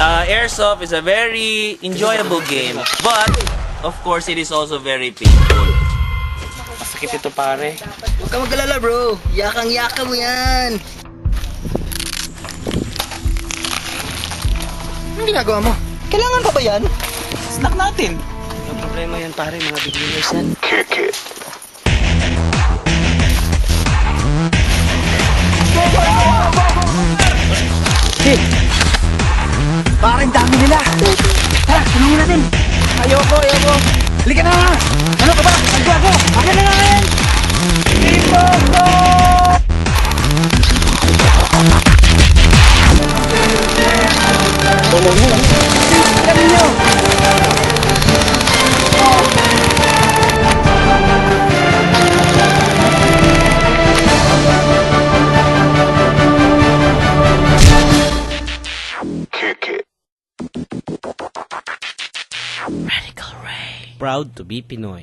Airsoft is a very enjoyable game, but of course it is also very painful. Masakit ito, pare. Huwag ka mag-alala, bro. Yakang-yaka mo yan. Anong ginagawa mo? Kailangan pa ba yan? Snack natin. Ang problema yan, pare, mga beginners yan. Kick it. Hey! Parang dami nila! Tara, tulungin natin! Ayoko. Halika na! Ano ka ba? Halika ako! Akin na namin! Tulong mo! Galing nyo! Kick it. Radical Ray. Proud to be Pinoy.